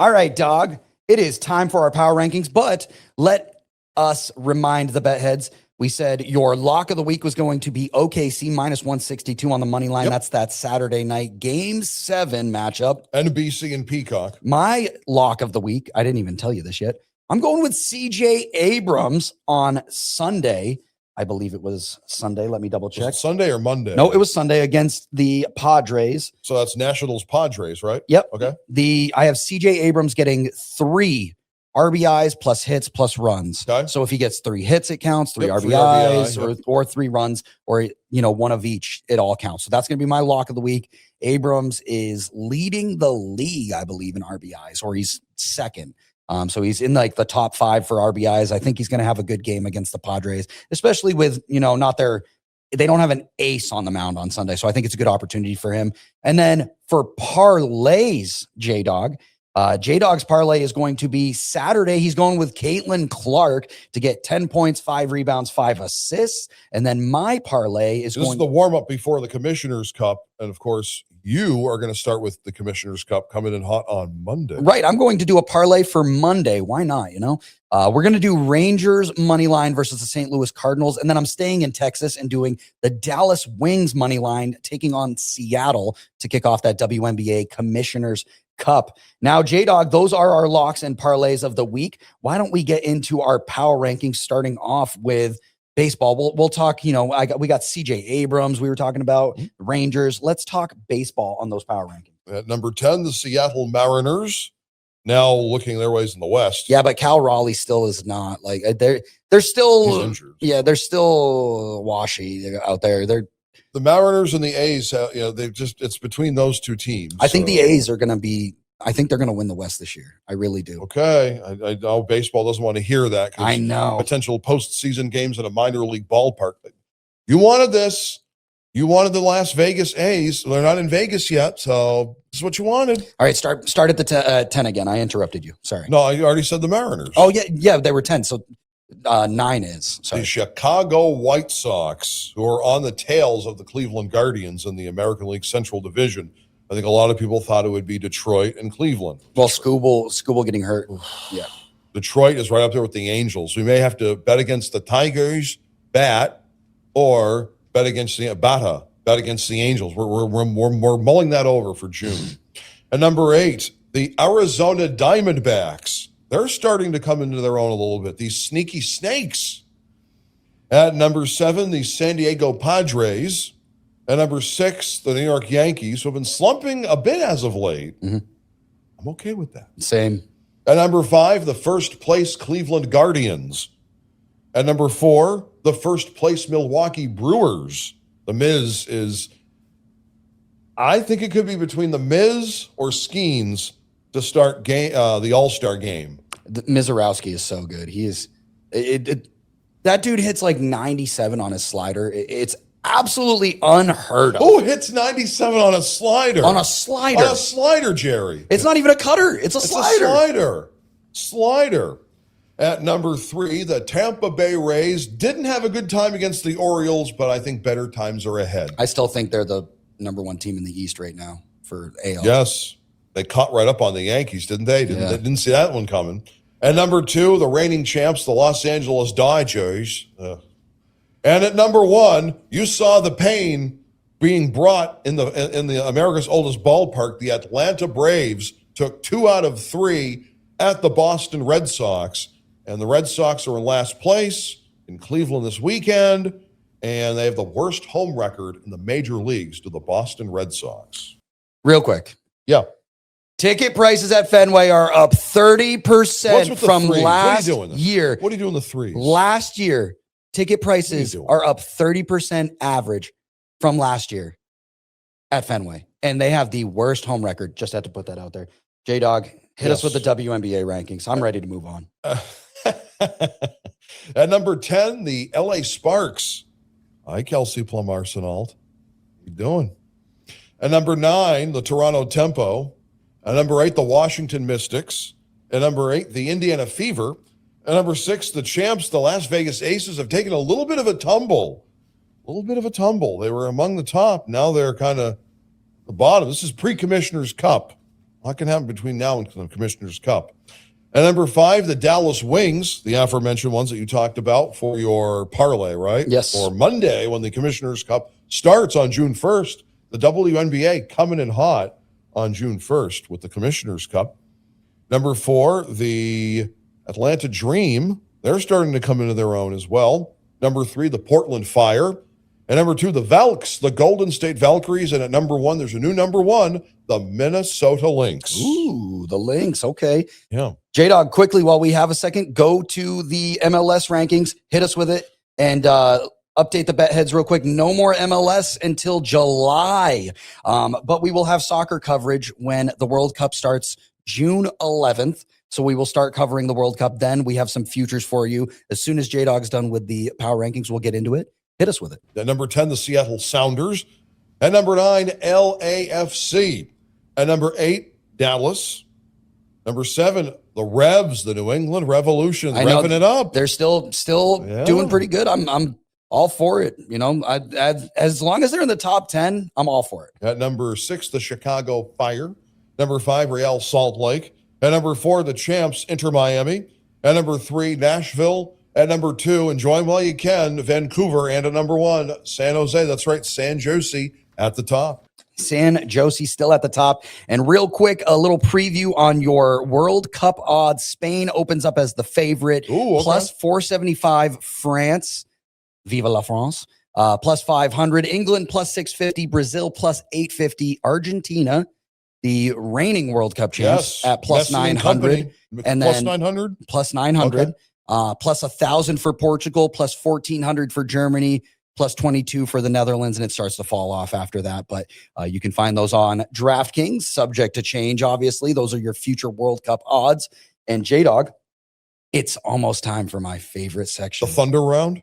All right, Dog. It is time for our power rankings, but let us remind the bet heads. We said your lock of the week was going to be OKC minus 162 on the money line. Yep. That's that Saturday night Game 7 matchup. NBC and Peacock. My lock of the week, I didn't even tell you this yet. I'm going with CJ Abrams on Sunday. I believe it was Sunday. Let me double check. Sunday or Monday? No, it was Sunday against the Padres. So that's Nationals Padres, right? Yep. Okay. I have CJ Abrams getting 3 RBIs plus hits plus runs. Okay. So if he gets 3 hits, it counts. 3 RBIs or 3 runs, or one of each, it all counts. So that's going to be my lock of the week. Abrams is leading the league, I believe, in RBIs, or he's second. So he's in like the top 5 for RBIs. I think he's going to have a good game against the Padres, especially with, they don't have an ace on the mound on Sunday. So I think it's a good opportunity for him. And then for parlays, Jay Dawg, Jay Dawg's parlay is going to be Saturday. He's going with Caitlin Clark to get 10 points, 5 rebounds, 5 assists. And then my parlay is this is the warm-up before the Commissioner's Cup. And of course, you are going to start with the Commissioner's Cup coming in hot on Monday. Right. I'm going to do a parlay for Monday. Why not? We're going to do Rangers money line versus the St. Louis Cardinals. And then I'm staying in Texas and doing the Dallas Wings money line, taking on Seattle to kick off that WNBA Commissioner's Cup. Now, J Dawg, those are our locks and parlays of the week. Why don't we get into our power rankings, starting off with baseball? We'll talk, we got CJ Abrams we were talking about, Rangers. Let's talk baseball on those power rankings. At number 10, the Seattle Mariners, now looking their ways in the West. Yeah, but Cal Raleigh still is not. Like, they're still He's injured. Yeah, they're still washy out there. The Mariners and the A's, it's between those two teams. I think the A's are going to be. I think they're going to win the West this year. I really do. Okay. I know baseball doesn't want to hear that. I know. Potential postseason games in a minor league ballpark. You wanted this. You wanted the Las Vegas A's. They're not in Vegas yet, so this is what you wanted. All right, start at the 10 again. I interrupted you. Sorry. No, I already said the Mariners. Oh, yeah, they were 10, so 9 is. Sorry. The Chicago White Sox, who are on the tails of the Cleveland Guardians in the American League Central Division. I think a lot of people thought it would be Detroit and Cleveland. Well, Skubal getting hurt. Yeah. Detroit is right up there with the Angels. We may have to bet against the Tigers, or bet against the Angels. We're mulling that over for June. And number 8, the Arizona Diamondbacks. They're starting to come into their own a little bit. These sneaky snakes. At number 7, the San Diego Padres. At number 6, the New York Yankees, who have been slumping a bit as of late. Mm-hmm. I'm okay with that. Same. At number 5, the first place Cleveland Guardians. At number 4, the first place Milwaukee Brewers. The Miz is, I think it could be between the Miz or Skeens to start the All-Star game. Mizorowski is so good. He is, that dude hits like 97 on his slider. It's absolutely unheard of. Who hits 97 on a slider? On a slider. On a slider, Jerry. It's not even a cutter. It's a slider. Slider. At number 3, the Tampa Bay Rays didn't have a good time against the Orioles, but I think better times are ahead. I still think they're the number 1 team in the East right now for AL. Yes. They caught right up on the Yankees, didn't they? They didn't see that one coming. At number 2, the reigning champs, the Los Angeles Dodgers. And at number 1, you saw the pain being brought in the America's oldest ballpark. The Atlanta Braves took 2 out of 3 at the Boston Red Sox. And the Red Sox are in last place in Cleveland this weekend. And they have the worst home record in the major leagues to the Boston Red Sox. Real quick. Yeah. Ticket prices at Fenway are up 30% from last year. What are you doing the threes? Last year, ticket prices are up 30% average from last year at Fenway. And they have the worst home record. Just had to put that out there. J Dawg, hit us with the WNBA rankings. I'm ready to move on. At number 10, the LA Sparks. Hi, Kelsey Plum Arsenault. How you doing? At number 9, the Toronto Tempo. At number 8, the Washington Mystics. At number 8, the Indiana Fever. At number 6, the champs, the Las Vegas Aces, have taken a little bit of a tumble. They were among the top. Now they're kind of the bottom. This is pre-Commissioner's Cup. A lot can happen between now and the Commissioner's Cup. And number 5, the Dallas Wings, the aforementioned ones that you talked about for your parlay, right? Yes. For Monday, when the Commissioner's Cup starts on June 1st, the WNBA coming in hot on June 1st with the Commissioner's Cup. Number 4, the Atlanta Dream, they're starting to come into their own as well. Number 3, the Portland Fire. And number 2, the Valks, the Golden State Valkyries. And at number 1, there's a new number 1, the Minnesota Lynx. Ooh, the Lynx. Okay. Yeah. J Dawg, quickly, while we have a second, go to the MLS rankings, hit us with it, and update the bet heads real quick. No more MLS until July. But we will have soccer coverage when the World Cup starts June 11th. So we will start covering the World Cup then. We have some futures for you. As soon as J Dawg's done with the power rankings, we'll get into it. Hit us with it. At number 10, the Seattle Sounders. At number 9, LAFC. At number 8, Dallas. Number 7, the Revs, the New England Revolution, revving it up. They're still doing pretty good. I'm all for it. You know, as long as they're in the top 10, I'm all for it. At number 6, the Chicago Fire. Number 5, Real Salt Lake. At number 4, the champs, Inter Miami. At number 3, Nashville. At number 2, enjoy them while you can, Vancouver. And at number 1, San Jose. That's right, San Jose at the top. San Jose still at the top. And real quick, a little preview on your World Cup odds. Spain opens up as the favorite. Ooh, okay. Plus 475 France. Viva la France. Plus 500. England plus 650. Brazil plus 850. Argentina, the reigning World Cup champs, at plus 900. And plus then 900? Plus 900. Okay. Plus 1,000 for Portugal, plus 1,400 for Germany, plus 22 for the Netherlands, and it starts to fall off after that. But you can find those on DraftKings, subject to change, obviously. Those are your future World Cup odds. And J Dawg, it's almost time for my favorite section. The Thunder Round?